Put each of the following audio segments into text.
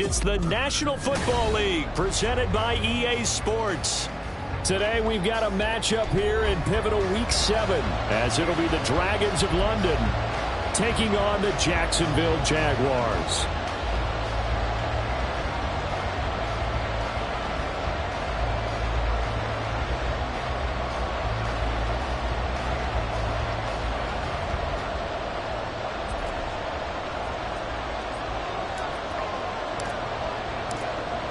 It's the National Football League presented by EA Sports. Today we've got a matchup here in pivotal Week 7 as it'll be the Dragons of London taking on the Jacksonville Jaguars.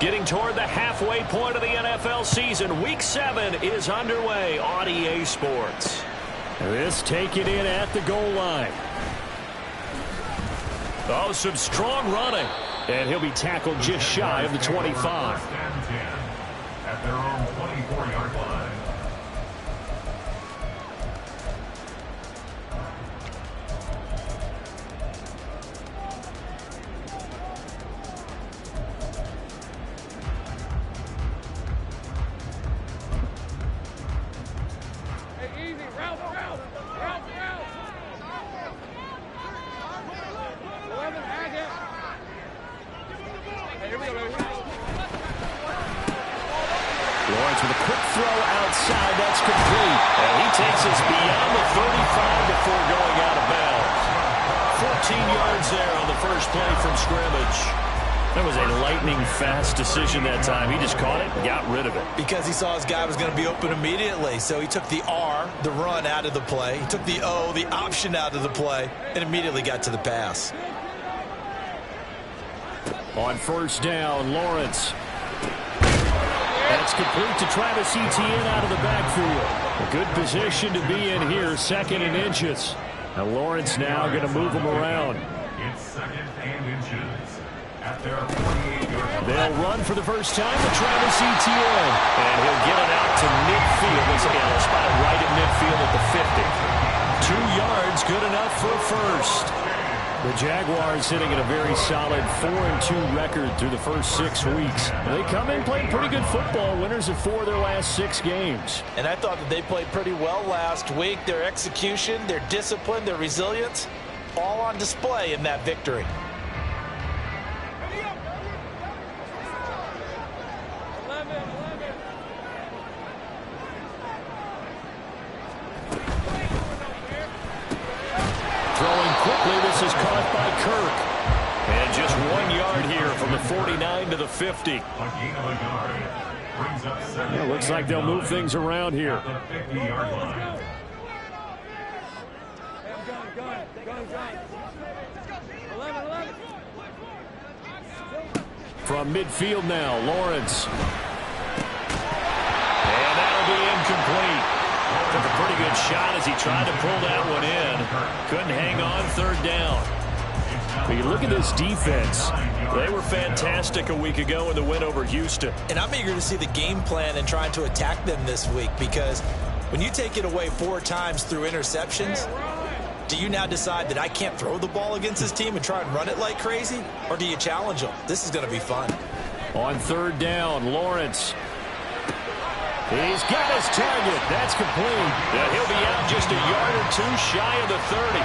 Getting toward the halfway point of the NFL season, Week 7 is underway on EA Sports. This taken in at the goal line. Oh, some strong running. And he'll be tackled just shy of the 25. At their own 24-yard line. Lawrence with a quick throw outside. That's complete. And he takes us beyond the 35 before going out of bounds. 14 yards there on the first play from scrimmage. That was a lightning-fast decision that time. He just caught it and got rid of it. Because he saw his guy was going to be open immediately. So he took the R, the run, out of the play. He took the O, the option, out of the play, and immediately got to the pass. On first down, Lawrence. That's complete to Travis Etienne out of the backfield. A good position to be in here, 2nd and inches. Now Lawrence now going to move him around. It's 2nd and inches. At their 48-yard line. They'll run for the first time with Travis Etienne. And he'll get it out to midfield. Once again, he'll spot it right at midfield at the 50. 2 yards, good enough for a first. The Jaguars sitting at a very solid 4-2 record through the first 6 weeks. They come in playing pretty good football, winners of 4 of their last 6 games. And I thought that they played pretty well last week. Their execution, their discipline, their resilience, all on display in that victory. This is caught by Kirk. And just 1 yard here from the 49 to the 50. A gain of a yard. Brings up 7. Yeah, looks like they'll move things around here. At the 50-yard line. From midfield now, Lawrence. And that'll be incomplete. Took a pretty good shot as he tried to pull that one in. Couldn't hang on, 3rd down. But you look at this defense. They were fantastic a week ago in the win over Houston. And I'm eager to see the game plan and trying to attack them this week, because when you take it away 4 times through interceptions, do you now decide that I can't throw the ball against this team and try and run it like crazy? Or do you challenge them? This is going to be fun. On 3rd down, Lawrence. He's got his target. That's complete. And he'll be out just a yard or 2 shy of the 30.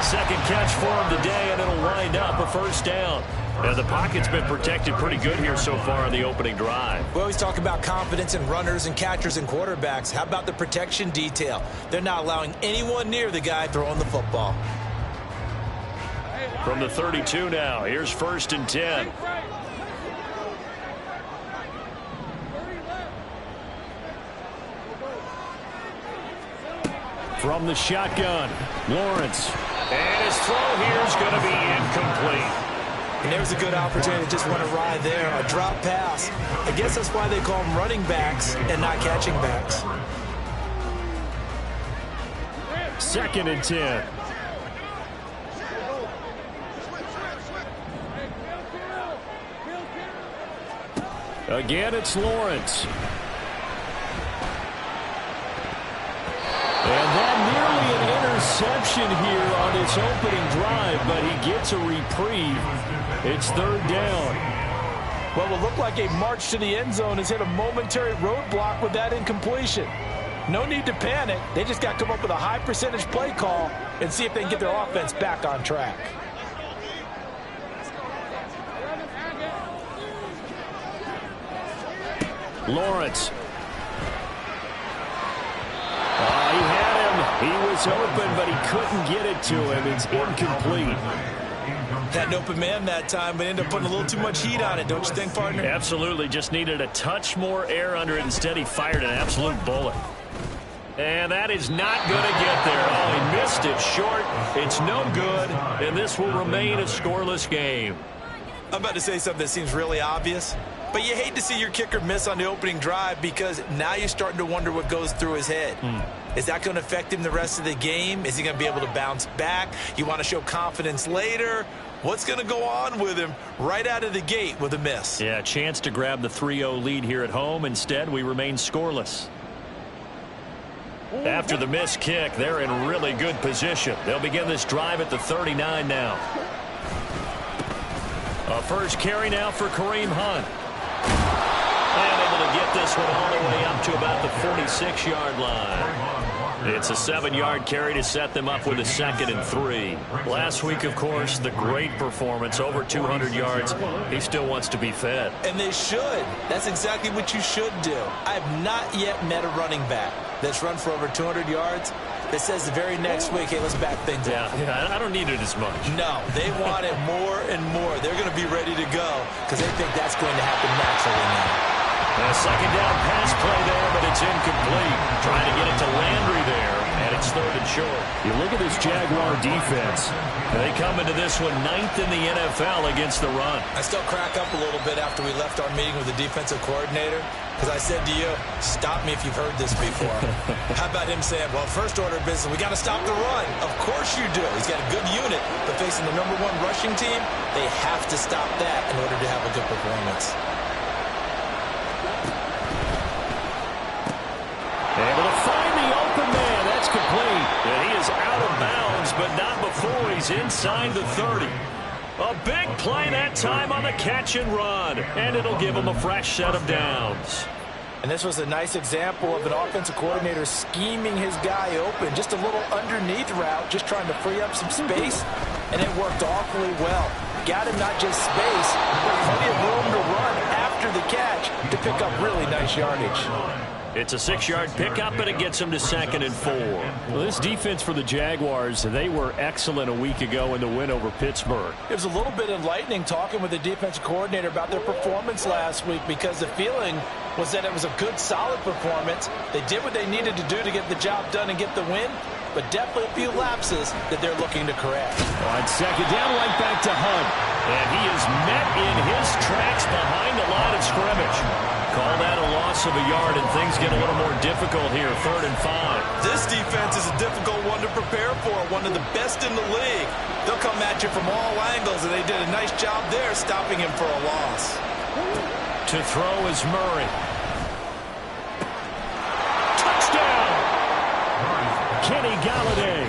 2nd catch for him today, and it'll wind up a first down. Now, the pocket's been protected pretty good here so far on the opening drive. We always talk about confidence in runners and catchers and quarterbacks. How about the protection detail? They're not allowing anyone near the guy throwing the football. From the 32 now, here's 1st and 10. From the shotgun, Lawrence. And his throw here is going to be incomplete. And there's a good opportunity to just want to ride there. A drop pass. I guess that's why they call them running backs and not catching backs. 2nd and 10. Again, it's Lawrence. And that nearly an interception here on its opening drive, but he gets a reprieve. It's 3rd down. What will look like a march to the end zone has hit a momentary roadblock with that incompletion. No need to panic. They just got to come up with a high percentage play call and see if they can get their offense back on track. Lawrence. He had him. He was open, but he couldn't get it to him. It's incomplete. Had an open man that time, but ended up putting a little too much heat on it, don't you think, partner? Absolutely. Just needed a touch more air under it. Instead, he fired an absolute bullet. And that is not going to get there. Oh, he missed it short. It's no good, and this will remain a scoreless game. I'm about to say something that seems really obvious, but you hate to see your kicker miss on the opening drive because now you're starting to wonder what goes through his head. Is that going to affect him the rest of the game? Is he going to be able to bounce back? You want to show confidence later? What's going to go on with him right out of the gate with a miss? Yeah, a chance to grab the 3-0 lead here at home. Instead, we remain scoreless. After the missed kick, they're in really good position. They'll begin this drive at the 39 now. A first carry now for Kareem Hunt. And able to get this one all the way up to about the 46-yard line. It's a 7-yard carry to set them up with a 2nd and 3. Last week, of course, the great performance, over 200 yards. He still wants to be fed. And they should. That's exactly what you should do. I have not yet met a running back that's run for over 200 yards that says the very next week, hey, let's back things up. Yeah, I don't need it as much. No, they want it more and more. They're going to be ready to go because they think that's going to happen naturally now. A second down pass play there, but it's incomplete. Trying to get it to Landry there, and it's 3rd and short. You look at this Jaguar defense. They come into this one 9th in the NFL against the run. I still crack up a little bit after we left our meeting with the defensive coordinator because I said to you, stop me if you've heard this before. How about him saying, well, first order of business, we got to stop the run. Of course you do. He's got a good unit, but facing the #1 rushing team, they have to stop that in order to have a good performance. Able to find the open man. That's complete. And he is out of bounds, but not before he's inside the 30. A big play that time on the catch and run. And it'll give him a fresh set of downs. And this was a nice example of an offensive coordinator scheming his guy open. Just a little underneath route, just trying to free up some space. And it worked awfully well. Got him not just space, but plenty of room to run after the catch to pick up really nice yardage. It's a 6-yard pickup, and it gets him to 2nd and 4. Well, this defense for the Jaguars, they were excellent a week ago in the win over Pittsburgh. It was a little bit enlightening talking with the defensive coordinator about their performance last week because the feeling was that it was a good, solid performance. They did what they needed to do to get the job done and get the win, but definitely a few lapses that they're looking to correct. On 2nd down, right back to Hunt. And he is met in his tracks behind the line of scrimmage. Call that a loss of a yard, and things get a little more difficult here, 3rd and 5. This defense is a difficult one to prepare for, one of the best in the league. They'll come at you from all angles, and they did a nice job there stopping him for a loss. To throw is Murray. Touchdown! Kenny Galladay,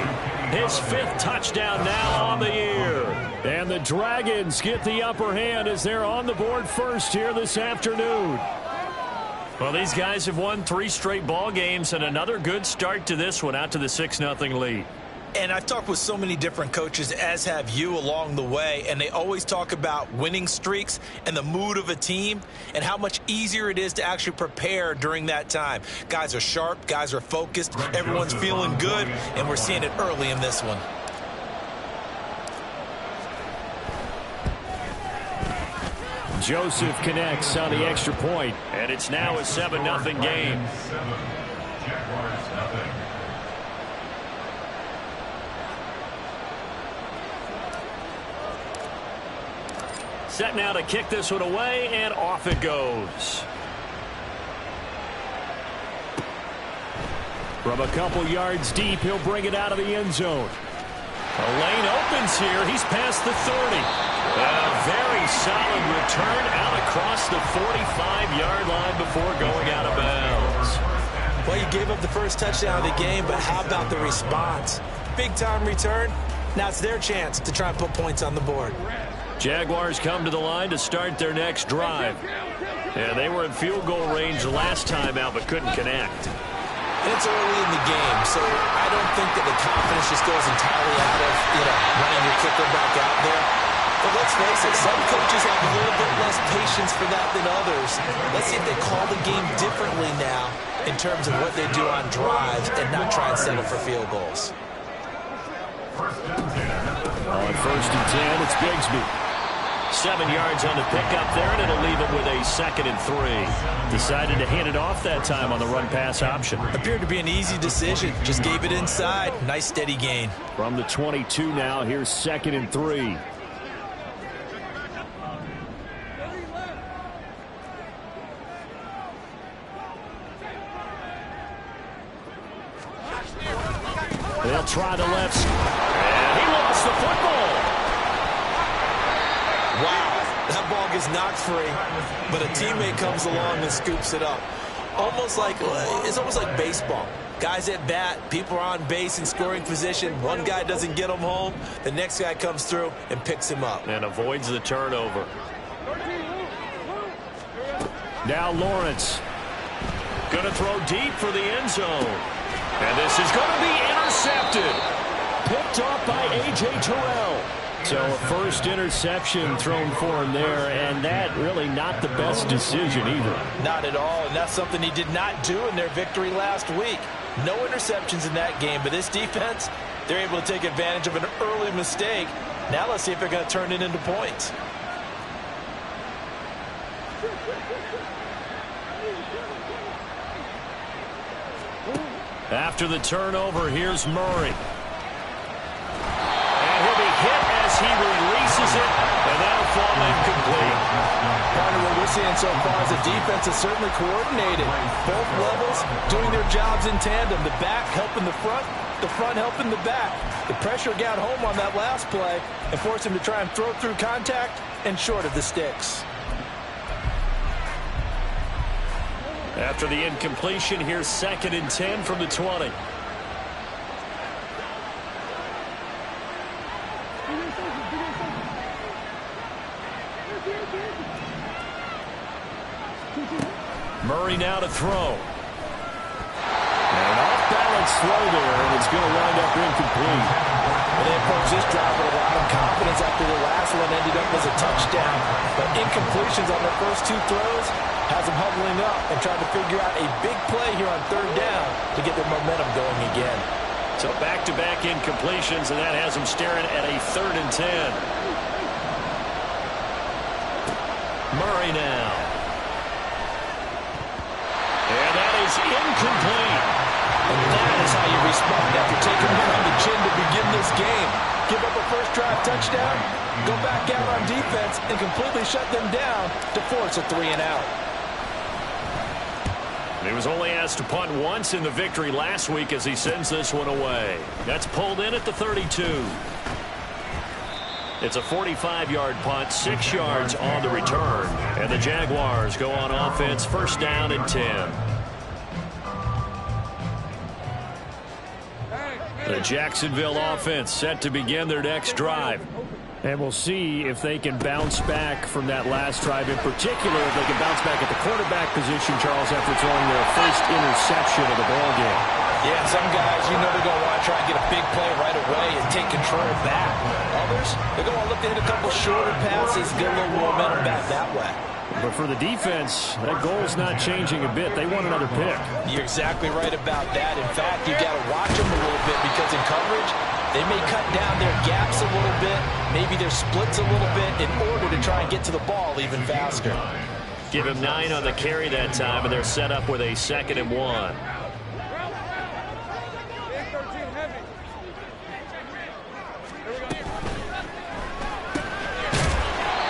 his 5th touchdown now on the year. And the Dragons get the upper hand as they're on the board first here this afternoon. Well, these guys have won 3 straight ball games, and another good start to this one, out to the 6-0 lead. And I've talked with so many different coaches, as have you, along the way, and they always talk about winning streaks and the mood of a team and how much easier it is to actually prepare during that time. Guys are sharp, guys are focused, everyone's feeling good, and we're seeing it early in this one. Joseph connects on the extra point, and it's now a 7-0 game. Jaguars nothing. Set now to kick this one away, and off it goes. From a couple yards deep, he'll bring it out of the end zone. A lane opens here. He's past the 30. A very solid return out across the 45-yard line before going out of bounds. Well, you gave up the first touchdown of the game, but how about the response? Big-time return. Now it's their chance to try and put points on the board. Jaguars come to the line to start their next drive. And they were in field goal range last time out, but couldn't connect. And it's early in the game, so I don't think that the confidence just goes entirely out of, running your kicker back out there. But let's face it, some coaches have a little bit less patience for that than others. Let's see if they call the game differently now in terms of what they do on drives and not try and settle for field goals. On 1st and 10, it's Bigsby. 7 yards on the pickup there, and it'll leave it with a 2nd and 3. Decided to hand it off that time on the run-pass option. Appeared to be an easy decision. Just gave it inside. Nice steady gain. From the 22 now, here's 2nd and 3. They'll try the left. And he lost the football. Wow, that ball gets knocked free, but a teammate comes along and scoops it up. It's almost like baseball. Guys at bat, people are on base in scoring position. One guy doesn't get him home. The next guy comes through and picks him up. And avoids the turnover. Now Lawrence. Going to throw deep for the end zone. And this is going to be intercepted. Picked off by A.J. Terrell. So a first interception thrown for him there, and that really not the best decision either. Not at all, and that's something he did not do in their victory last week. No interceptions in that game, but this defense, they're able to take advantage of an early mistake. Now let's see if they're going to turn it into points. After the turnover, here's Murray. And he'll be hit as he releases it, and that'll fall incomplete. Part of what we're seeing so far is the defense is certainly coordinated. Both levels doing their jobs in tandem. The back helping the front helping the back. The pressure got home on that last play and forced him to try and throw through contact and short of the sticks. After the incompletion, here's 2nd and 10 from the 20. Murray now to throw. And off-balance throw there, and it's going to wind up incomplete. And they approach this drive with a lot of confidence after the last one ended up as a touchdown. But incompletions on their first 2 throws has them huddling up and trying to figure out a big play here on 3rd down to get their momentum going again. So back-to-back incompletions, and that has them staring at a 3rd and 10. Murray now. And that is incomplete. And that is how you respond after taking one on the chin to begin this game. Give up a first drive touchdown, go back out on defense, and completely shut them down to force a 3-and-out. He was only asked to punt once in the victory last week as he sends this one away. That's pulled in at the 32. It's a 45-yard punt, 6 yards on the return. And the Jaguars go on offense, 1st down and 10. The Jacksonville offense set to begin their next drive. And we'll see if they can bounce back from that last drive, in particular if they can bounce back at the quarterback position, Charles, after throwing their first interception of the ballgame. Yeah, some guys, they're going to want to try and get a big play right away and take control back. Others, they're going to look to hit a couple shorter passes, get a little momentum back that way. But for the defense, that goal's not changing a bit. They want another pick. You're exactly right about that. In fact, you got to watch them a little bit because in coverage, they may cut down their gaps a little bit, maybe their splits a little bit in order to try and get to the ball even faster. Give him 9 on the carry that time, and they're set up with a 2nd and 1.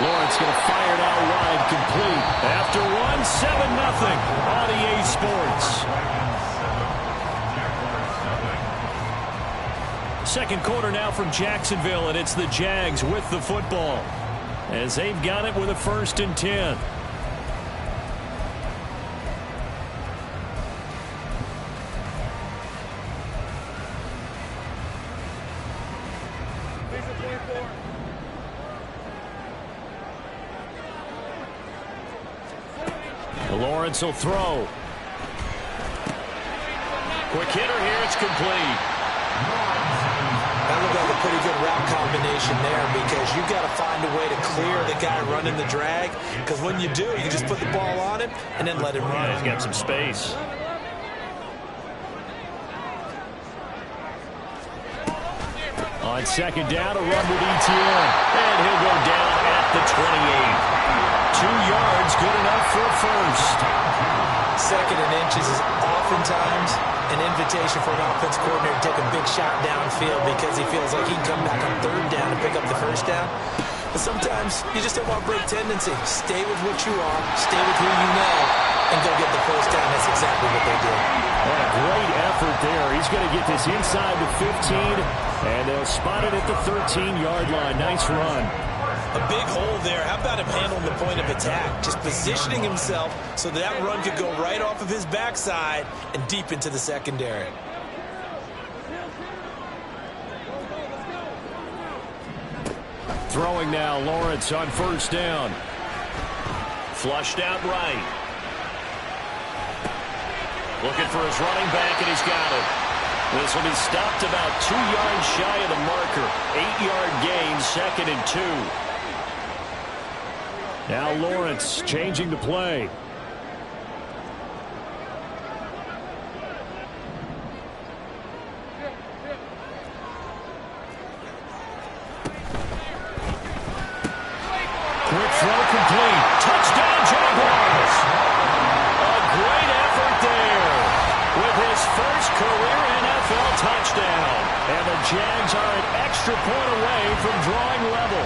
Lawrence going to fire it out wide, complete. After 1, 7-0 on EA Sports. Second quarter now from Jacksonville, and it's the Jags with the football as they've got it with a 1st and 10. Lawrence will throw. Quick hitter here, it's complete. That looked like a pretty good route combination. combination there because you've got to find a way to clear the guy running the drag, because when you do, you just put the ball on him and then let him run. He's got some space. On second down, a run with ETN. And he'll go down at the 28. 2 yards, good enough for a first. Second and inches is oftentimes an invitation for an offense coordinator to take a big shot downfield because he feels like he can come back on third down and pick up the first down. But sometimes you just don't want break tendency. Stay with what you are, stay with who you know, and go get the first down. That's exactly what they did. What a great effort there. He's going to get this inside the 15, and they'll spot it at the 13-yard line. Nice run. A big hole there. How about him handling the point of attack? Just positioning himself so that run could go right off of his backside and deep into the secondary. Throwing now, Lawrence on first down. Flushed out right. Looking for his running back, and he's got it. This will be stopped about 2 yards shy of the marker. 8-yard gain, 2nd and 2. Now Lawrence changing the play. Quick throw complete. Touchdown Jaguars. A great effort there with his first career NFL touchdown. And the Jags are an extra point away from drawing level.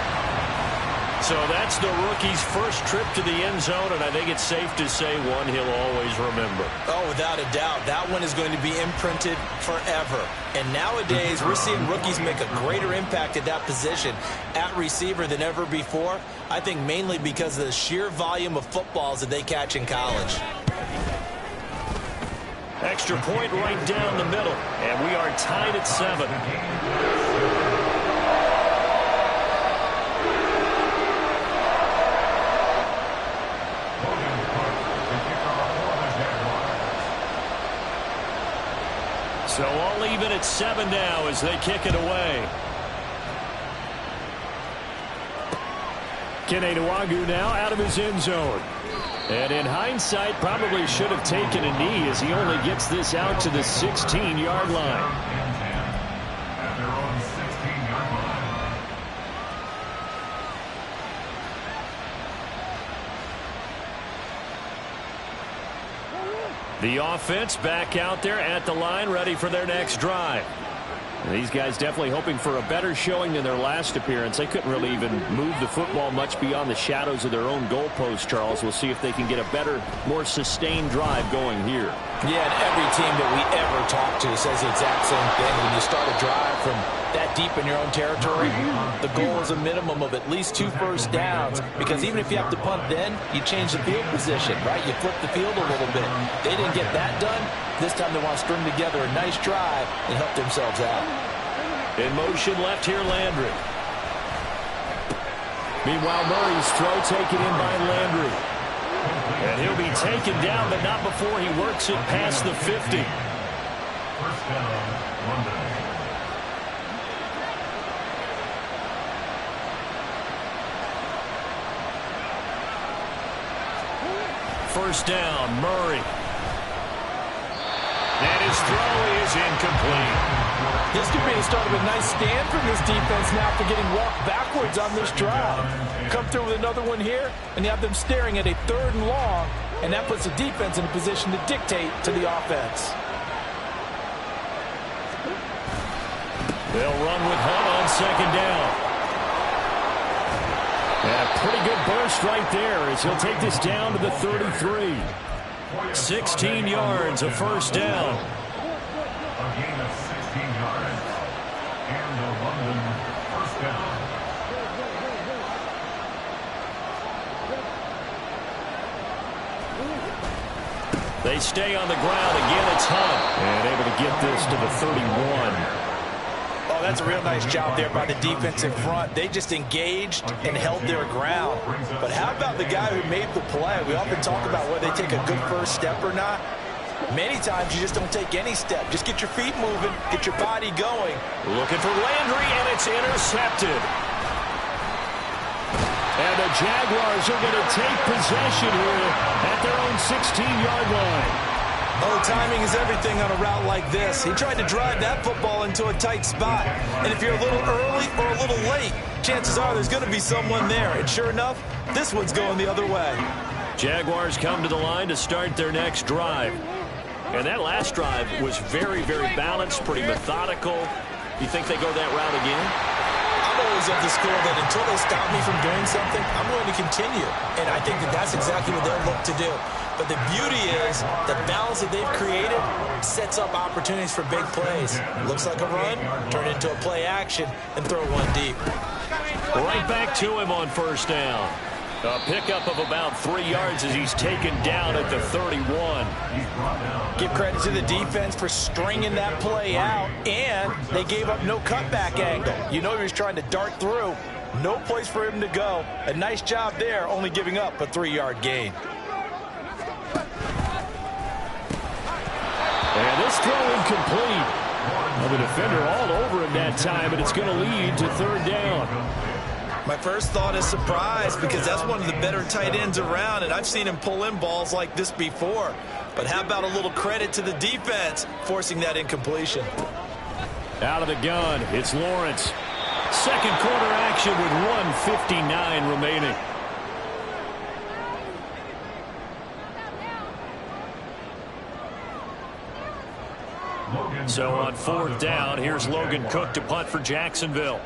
So that's the rookie's first trip to the end zone, and I think it's safe to say one he'll always remember. Oh, without a doubt. That one is going to be imprinted forever. And nowadays, we're seeing rookies make a greater impact at that position at receiver than ever before. I think mainly because of the sheer volume of footballs that they catch in college. Extra point right down the middle, and we are tied at 7. So all even at 7 now as they kick it away. Kenenuagu now out of his end zone. And in hindsight, probably should have taken a knee as he only gets this out to the 16-yard line. At their own 16-yard line. The offense back out there at the line, ready for their next drive. And these guys definitely hoping for a better showing than their last appearance. They couldn't really even move the football much beyond the shadows of their own goalpost, Charles. We'll see if they can get a better, more sustained drive going here. Yeah, and every team that we ever talk to says the exact same thing. When you start a drive from that deep in your own territory, the goal is a minimum of at least 2 first downs, because even if you have to punt then, you change the field position, right? You flip the field a little bit. They didn't get that done. This time they want to string together a nice drive and help themselves out. In motion left here, Landry. Meanwhile, Murray's throw taken in by Landry. And he'll be taken down, but not before he works it past the 50. First down, London. First down, Murray. And his throw is incomplete. This could be the start of a nice stand from this defense now after getting walked backwards on this drive. Come through with another one here, and you have them staring at a 3rd and long, and that puts the defense in a position to dictate to the offense. They'll run with Hunt on second down. And a pretty good burst right there as he'll take this down to the 33. 16 yards, a first down. A gain of 16 yards. And the London first down. They stay on the ground. Again, it's Hunt. And able to get this to the 31. Oh, that's a real nice job there by the defensive front. They just engaged and held their ground. But how about the guy who made the play? We often talk about whether they take a good first step or not. Many times you just don't take any step. Just get your feet moving, get your body going. Looking for Landry, and it's intercepted. And the Jaguars are going to take possession here at their own 16-yard line. Oh, timing is everything on a route like this. He tried to drive that football into a tight spot. And if you're a little early or a little late, chances are there's going to be someone there. And sure enough, this one's going the other way. Jaguars come to the line to start their next drive. And that last drive was very, very balanced, pretty methodical. You think they go that route again? I'm always of the school that until they stop me from doing something, I'm going to continue. And I think that that's exactly what they'll look to do. But the beauty is the balance that they've created sets up opportunities for big plays. Looks like a run, turn it into a play action, and throw one deep. Right back to him on first down. A pickup of about 3 yards as he's taken down at the 31. Give credit to the defense for stringing that play out, and they gave up no cutback angle. You know he was trying to dart through. No place for him to go. A nice job there, only giving up a 3-yard gain. And this throw incomplete. Well, the defender all over him that time, and it's going to lead to third down. My first thought is surprise, because that's one of the better tight ends around, and I've seen him pull in balls like this before. But how about a little credit to the defense forcing that incompletion? Out of the gun, it's Lawrence. Second quarter action with 1:59 remaining. So on fourth down, here's Logan Cook to punt for Jacksonville.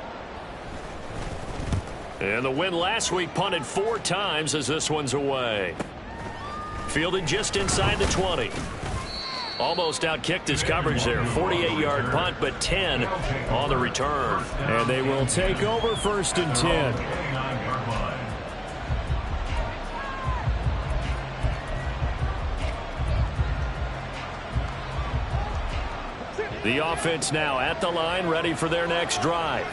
And the win last week punted 4 times as this one's away. Fielded just inside the 20. Almost outkicked his coverage there. 48-yard punt, but 10 on the return. And they will take over first and 10. The offense now at the line, ready for their next drive.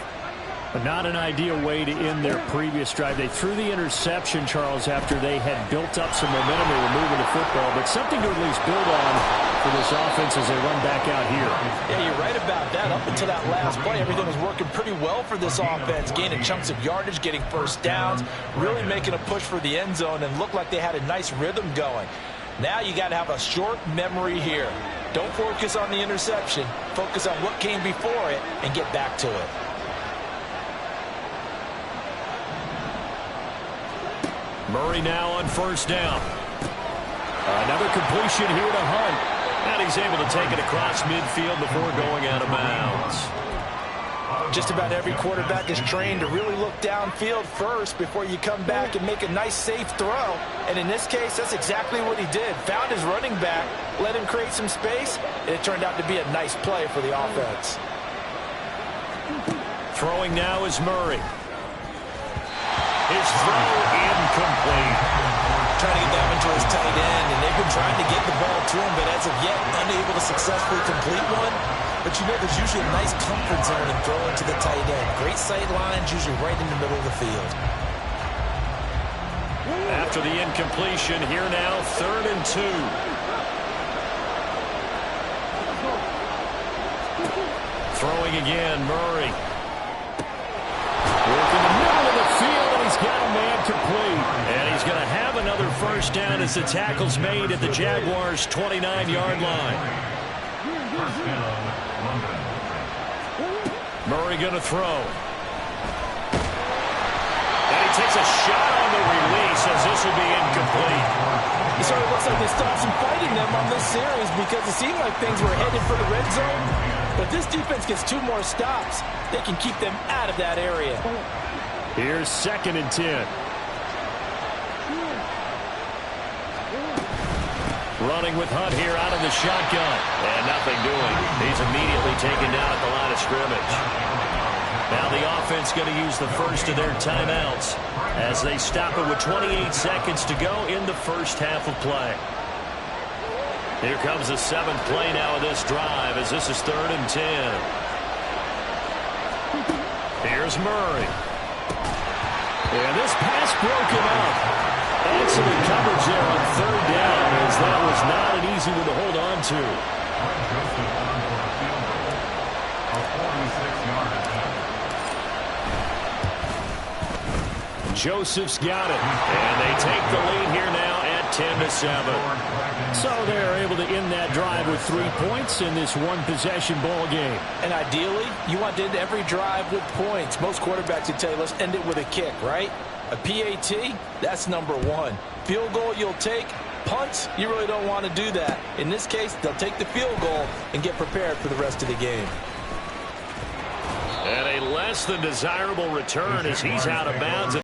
But not an ideal way to end their previous drive. They threw the interception, Charles, after they had built up some momentum. They were moving the football, but something to at least build on for this offense as they run back out here. Yeah, you're right about that. Up until that last play, everything was working pretty well for this offense, gaining chunks of yardage, getting first downs, really making a push for the end zone, and looked like they had a nice rhythm going. Now you got to have a short memory here. Don't focus on the interception. Focus on what came before it and get back to it. Murray now on first down. Another completion here to Hunt. And he's able to take it across midfield before going out of bounds. Just about every quarterback is trained to really look downfield first before you come back and make a nice, safe throw. And in this case, that's exactly what he did. Found his running back, let him create some space, and it turned out to be a nice play for the offense. Throwing now is Murray. His throw incomplete. Trying to get that one to his tight end, and they've been trying to get the ball to him, but as of yet, unable to successfully complete one. But you know, there's usually a nice comfort zone in throwing to the tight end. Great sight lines, usually right in the middle of the field. After the incompletion, here now, 3rd and 2. Throwing again, Murray. Working the middle of the field, and he's got a man complete. And he's going to have another first down as the tackle's made at the Jaguars' 29-yard line. Murray going to throw. And he takes a shot on the release as this will be incomplete. It sort of looks like they stopped some fighting them on this series because it seemed like things were headed for the red zone. But this defense gets 2 more stops. They can keep them out of that area. Here's 2nd and 10. Running with Hunt here out of the shotgun. And nothing doing. He's immediately taken down at the line of scrimmage. Now the offense going to use the first of their timeouts as they stop it with 28 seconds to go in the first half of play. Here comes the 7th play now of this drive as this is 3rd and 10. Here's Murray. And this pass broken up. Excellent coverage there on third down, as that was not an easy one to hold on to. Joseph on for a field goal. A 46-yard attempt. Joseph's got it, and they take the lead here now at 10-7. So they're able to end that drive with 3 points in this one-possession ball game. And ideally, you want to end every drive with points. Most quarterbacks would tell you, let's end it with a kick, right? A PAT, that's number one. Field goal you'll take. Punts, you really don't want to do that. In this case, they'll take the field goal and get prepared for the rest of the game. And a less than desirable return as he's out of bounds.